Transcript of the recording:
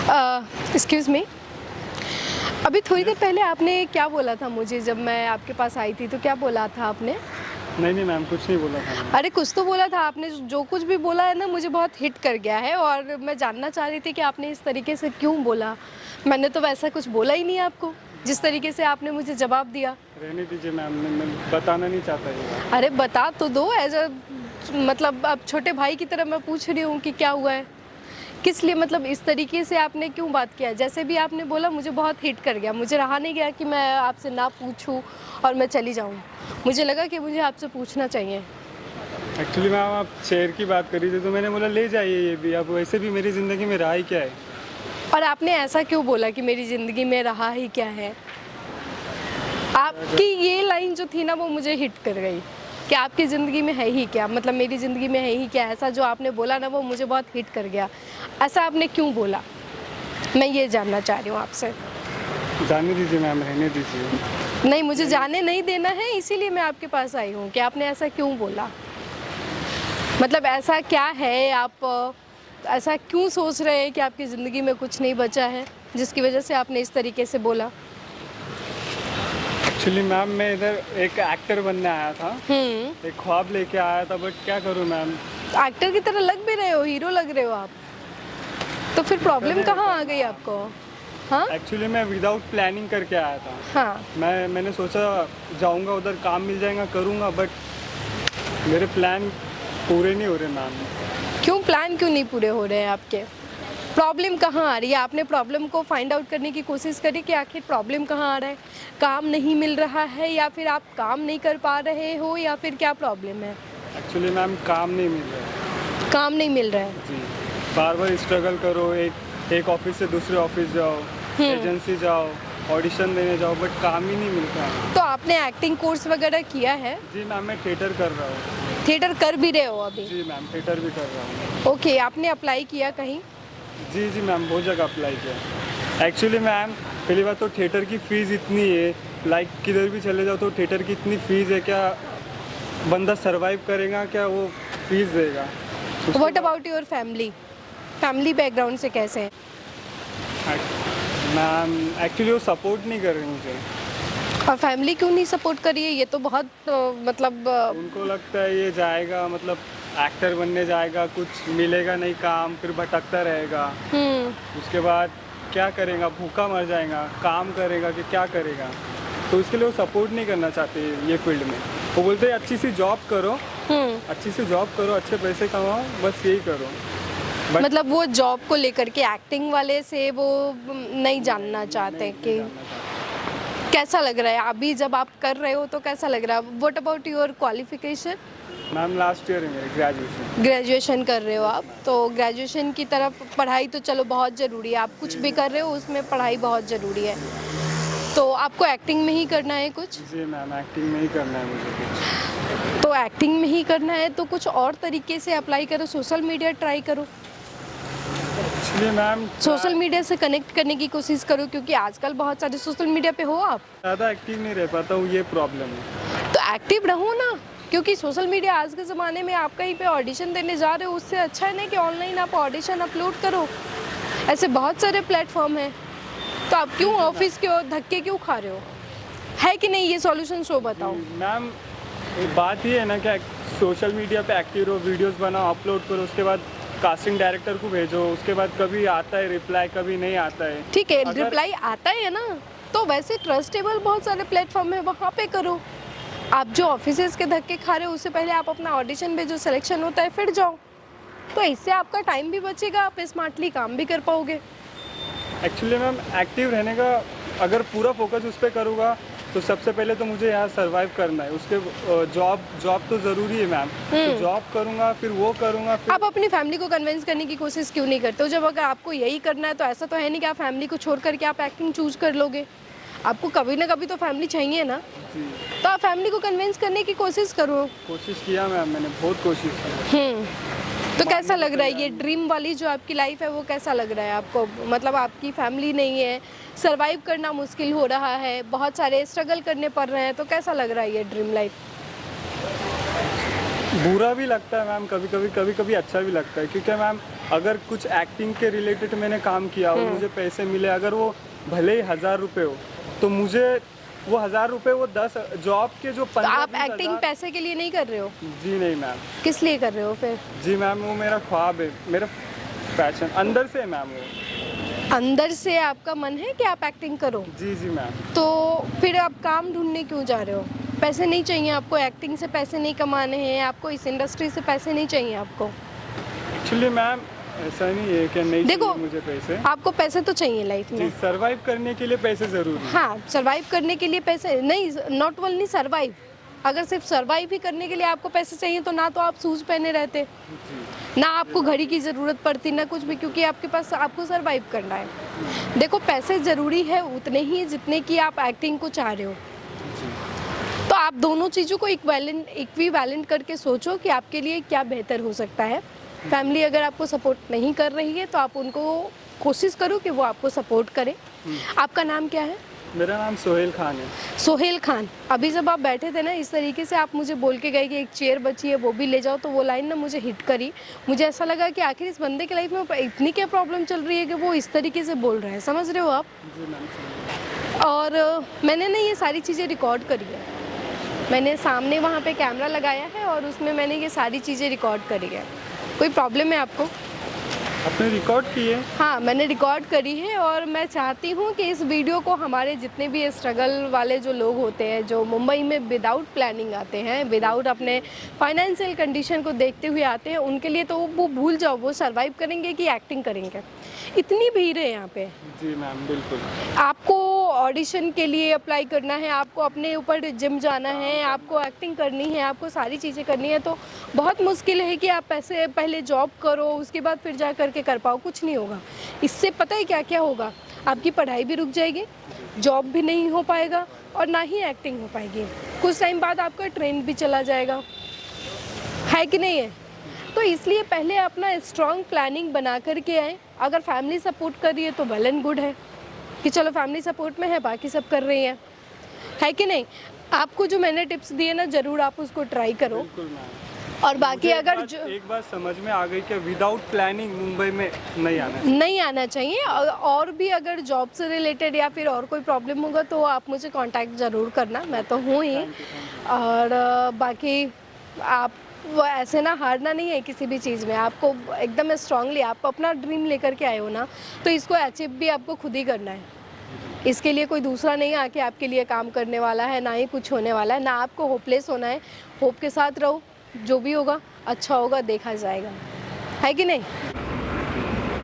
Excuse me, अभी थोड़ी देर पहले आपने क्या बोला था मुझे जब मैं आपके पास आई थी, तो क्या बोला था आपने? नहीं मैम, कुछ नहीं बोला था मैंने। अरे कुछ तो बोला था आपने, जो कुछ भी बोला है ना मुझे बहुत हिट कर गया है और मैं जानना चाह रही थी कि आपने इस तरीके से क्यों बोला? मैंने तो वैसा कुछ बोला ही नहीं आपको, जिस तरीके से आपने मुझे जवाब दिया। रहने दीजिए मैम, मैं बताना नहीं चाहता ये बात। अरे बता तो दो, एज अ मतलब अब छोटे भाई की तरह मैं पूछ रही हूँ कि क्या हुआ है? किस लिए, मतलब इस तरीके से आपने क्यों बात किया? जैसे भी आपने बोला मुझे बहुत हिट कर गया, मुझे रहा नहीं गया कि मैं आपसे ना पूछूं और मैं चली जाऊं। मुझे लगा कि मुझे आपसे पूछना चाहिए। एक्चुअली मैम, आप शेयर की बात करी थी तो मैंने बोला ले जाइए ये भी। अब वैसे भी मेरी ज़िंदगी में रहा ही क्या है। और आपने ऐसा क्यों बोला कि मेरी ज़िंदगी में रहा ही क्या है? आपकी ये लाइन जो थी ना वो मुझे हिट कर गई कि आपकी ज़िंदगी में है ही क्या, मतलब मेरी ज़िंदगी में है ही क्या। ऐसा जो आपने बोला ना वो मुझे बहुत हिट कर गया। ऐसा आपने क्यों बोला, मैं ये जानना चाह रही हूँ आपसे। जाने दीजिए मैम, रहने दीजिए। नहीं, मुझे जाने नहीं देना है, इसीलिए मैं आपके पास आई हूँ कि आपने ऐसा क्यों बोला। मतलब ऐसा क्या है, आप ऐसा क्यों सोच रहे हैं कि आपकी ज़िंदगी में कुछ नहीं बचा है जिसकी वजह से आपने इस तरीके से बोला? एक्चुअली मैम, मैं इधर एक एक्टर बनने आया था, एक ख्वाब लेके आया था, बट क्या करूँ मैम। एक्टर की तरह लग भी रहे हो, हीरो लग रहे हो आप, तो फिर प्रॉब्लम कहाँ आ गई आपको? हाँ एक्चुअली मैं विदाउट प्लानिंग करके आया था। हाँ, मैंने सोचा जाऊंगा उधर, काम मिल जाएगा, करूंगा, बट मेरे प्लान पूरे नहीं हो रहे मैम। क्यों प्लान क्यों नहीं पूरे हो रहे हैं आपके? प्रॉब्लम कहाँ आ रही है? आपने प्रॉब्लम को फाइंड आउट करने की कोशिश करी कि आखिर प्रॉब्लम कहाँ आ रहा है? काम नहीं मिल रहा है, या फिर आप काम नहीं कर पा रहे हो, या फिर क्या प्रॉब्लम है? एक्चुअली मैम, काम नहीं मिल रहा है काम नहीं मिल रहा है। जी। बार बार स्ट्रगल करो, एक ऑफिस से दूसरे ऑफिस जाओ, एजेंसी जाओ, ऑडिशन देने जाओ, बट काम ही नहीं मिलता है। तो आपने एक्टिंग कोर्स वगैरह किया है? जी मैम, मैं थिएटर कर रहा हूँ। थिएटर कर भी रहे हो अभी? जी मैम, थिएटर भी कर रहा हूँ। ओके, आपने अप्लाई किया कहीं? जी मैम, बहुत जगह अप्लाई किया। एक्चुअली मैम, पहली बात तो थिएटर की फ़ीस इतनी है, लाइक किधर भी चले जाओ तो थिएटर की इतनी फ़ीस है, क्या बंदा सरवाइव करेगा, क्या वो फीस देगा? What about your family? Family background से कैसे हैं? मैम एक्चुअली वो सपोर्ट नहीं कर रही मुझे। और फैमिली क्यों नहीं सपोर्ट करी है? ये तो बहुत मतलब उनको लगता है ये जाएगा, मतलब एक्टर बनने जाएगा, कुछ मिलेगा नहीं काम, फिर भटकता रहेगा। उसके बाद क्या करेगा, भूखा मर जाएगा, काम करेगा कि क्या करेगा। तो इसके लिए वो सपोर्ट नहीं करना चाहते ये फील्ड में। वो बोलते हैं अच्छी सी जॉब करो, अच्छी सी जॉब करो, अच्छे पैसे कमाओ, बस यही करो। मतलब वो जॉब को लेकर के एक्टिंग वाले से वो नहीं जानना चाहते कि कैसा लग रहा है अभी जब आप कर रहे हो, तो कैसा लग रहा है? What about your qualification? Ma'am last year है मेरी ग्रेजुएशन। ग्रेजुएशन कर रहे हो आप, तो ग्रेजुएशन की तरफ पढ़ाई तो चलो बहुत ज़रूरी है, आप कुछ भी कर रहे हो उसमें पढ़ाई बहुत ज़रूरी है। तो आपको एक्टिंग में ही करना है कुछ? जी मैम, एक्टिंग में ही करना है मुझे कुछ। तो एक्टिंग में ही करना है तो कुछ और तरीके से अप्लाई करो, सोशल मीडिया ट्राई करो। एक्चुअली मैम, सोशल मीडिया से कनेक्ट करने की कोशिश करो, क्योंकि आजकल बहुत सारे सोशल मीडिया पे हो आप, ज़्यादा एक्टिव नहीं रह पाता हूँ, ये प्रॉब्लम है। तो एक्टिव रहो ना। क्योंकि सोशल मीडिया आज के ज़माने में आप कहीं पे ऑडिशन देने जा रहे हो, उससे अच्छा है ना कि ऑनलाइन आप ऑडिशन अपलोड करो। ऐसे बहुत सारे प्लेटफॉर्म हैं, तो आप क्यों ऑफिस के और धक्के क्यों खा रहे हो? है कि नहीं, ये सॉल्यूशन शो बताओ। मैम बात ये है ना कि सोशल मीडिया पे एक्टिव रहो, वीडियोस बनाओ, अपलोड करो, उसके बाद कास्टिंग डायरेक्टर को भेजो, उसके बाद कभी आता है रिप्लाई, कभी नहीं आता है। ठीक है, रिप्लाई आता है ना, तो वैसे ट्रस्टेबल बहुत सारे प्लेटफॉर्म है, वहाँ पे करो। आप जो ऑफिसेज के धक्के खा रहे हो, उससे पहले आप अपना ऑडिशन भेजो, सिलेक्शन होता है फिर जाओ। तो इससे आपका टाइम भी बचेगा, आप स्मार्टली काम भी कर पाओगे। एक्चुअली मैम, एक्टिव रहने का अगर पूरा फोकस उस पर करूँगा तो सबसे पहले तो मुझे यहाँ सरवाइव करना है। उसके जॉब तो ज़रूरी है मैम, तो जॉब करूँगा, फिर वो करूँगा, फिर आप अपनी फैमिली को कन्विंस करने की कोशिश क्यों नहीं करते हो? जब अगर आपको यही करना है तो ऐसा तो है नहीं कि आप फैमिली को छोड़ करके आप एक्टिंग चूज कर लोगे। आपको कभी ना कभी तो फैमिली चाहिए ना, जी तो आप फैमिली को कन्विंस करने की कोशिश करो। कोशिश किया मैम, मैंने बहुत कोशिश की। तो कैसा लग रहा है ये ड्रीम वाली जो आपकी लाइफ है, वो कैसा लग रहा है आपको? मतलब आपकी फैमिली नहीं है, सरवाइव करना मुश्किल हो रहा है, बहुत सारे स्ट्रगल करने पड़ रहे हैं, तो कैसा लग रहा है ये ड्रीम लाइफ? बुरा भी लगता है मैम, कभी कभी अच्छा भी लगता है, क्योंकि मैम अगर कुछ एक्टिंग के रिलेटेड मैंने काम किया और मुझे पैसे मिले, अगर वो भले ही 1000 रुपये हो, तो मुझे वो 1000 रुपये वो 10 जॉब के जो तो आप एक्टिंग पैसे के लिए नहीं कर रहे हो? जी नहीं मैम। किस लिए कर रहे हो फिर? जी मैम, वो मेरा ख्वाब है, मेरा पैशन अंदर से है मैम। वो अंदर से आपका मन है कि आप एक्टिंग करो? जी जी मैम। तो फिर आप काम ढूंढने क्यों जा रहे हो? पैसे नहीं चाहिए आपको? एक्टिंग से पैसे नहीं कमाने हैं आपको? इस इंडस्ट्री से पैसे नहीं चाहिए आपको? एक्चुअली मैम ऐसा नहीं है कि नहीं देखो, चाहिए मुझे पैसे। आपको पैसे तो चाहिए लाइफ में। सर्वाइव करने के लिए पैसे जरूरी है। हाँ, सरवाइव करने के लिए पैसे नहीं, नॉट ओनली सरवाइव। अगर सिर्फ सरवाइव ही करने के लिए आपको पैसे चाहिए तो ना तो आप शूज़ पहने रहते, ना आपको घड़ी की ज़रूरत पड़ती, ना कुछ भी, क्योंकि आपके पास आपको सरवाइव करना है। देखो, पैसे ज़रूरी है उतने ही जितने कि आप एक्टिंग को चाह रहे हो। तो आप दोनों चीज़ों को इक्विवेलेंट करके सोचो कि आपके लिए क्या बेहतर हो सकता है। फैमिली अगर आपको सपोर्ट नहीं कर रही है तो आप उनको कोशिश करो कि वो आपको सपोर्ट करें। आपका नाम क्या है? मेरा नाम सोहेल खान है। सोहेल खान, अभी जब आप बैठे थे ना इस तरीके से आप मुझे बोल के गए कि एक चेयर बची है वो भी ले जाओ, तो वो लाइन ना मुझे हिट करी। मुझे ऐसा लगा कि आखिर इस बंदे की लाइफ में इतनी क्या प्रॉब्लम चल रही है कि वो इस तरीके से बोल रहे हैं, समझ रहे हो आप? जी मैम। और मैंने ना ये सारी चीज़ें रिकॉर्ड करी है। मैंने सामने वहाँ पे कैमरा लगाया है और उसमें मैंने ये सारी चीज़ें रिकॉर्ड करी है। कोई प्रॉब्लम है आपको? आपने रिकॉर्ड की है? हाँ, मैंने रिकॉर्ड करी है और मैं चाहती हूँ कि इस वीडियो को हमारे जितने भी स्ट्रगल वाले जो लोग होते हैं, जो मुंबई में विदाउट प्लानिंग आते हैं, विदाउट अपने फाइनेंशियल कंडीशन को देखते हुए आते हैं, उनके लिए तो वो भूल जाओ वो सर्वाइव करेंगे कि एक्टिंग करेंगे। इतनी भीड़ है यहाँ पे। जी मैम, बिल्कुल। आपको ऑडिशन के लिए अप्लाई करना है, आपको अपने ऊपर जिम जाना है, आपको एक्टिंग करनी है, आपको सारी चीज़ें करनी है, तो बहुत मुश्किल है कि आप पैसे पहले जॉब करो उसके बाद फिर जा करके कर पाओ। कुछ नहीं होगा इससे। पता है क्या क्या होगा? आपकी पढ़ाई भी रुक जाएगी, जॉब भी नहीं हो पाएगा और ना ही एक्टिंग हो पाएगी। कुछ टाइम बाद आपका ट्रेंड भी चला जाएगा, है कि नहीं है? तो इसलिए पहले अपना स्ट्रॉन्ग प्लानिंग बना करके आए। अगर फैमिली सपोर्ट कर रही है तो वेल एंड गुड है कि चलो फैमिली सपोर्ट में है, बाकी सब कर रही हैं, है कि नहीं? आपको जो मैंने टिप्स दिए ना, ज़रूर आप उसको ट्राई करो। बिल्कुल मैम। और बाकी अगर जो एक बात समझ में आ गई कि विदाउट प्लानिंग मुंबई में नहीं आना चाहिए। और भी अगर जॉब से रिलेटेड या फिर और कोई प्रॉब्लम होगा तो आप मुझे कांटेक्ट ज़रूर करना, मैं तो हूँ ही। और बाकी आप वो ऐसे ना हारना नहीं है किसी भी चीज़ में। आपको एकदम स्ट्रांगली, आप अपना ड्रीम लेकर के आए हो ना, तो इसको अचीव भी आपको खुद ही करना है। इसके लिए कोई दूसरा नहीं आके आपके लिए काम करने वाला है, ना ही कुछ होने वाला है। ना आपको होपलेस होना है, होप के साथ रहो, जो भी होगा अच्छा होगा, देखा जाएगा, है कि नहीं?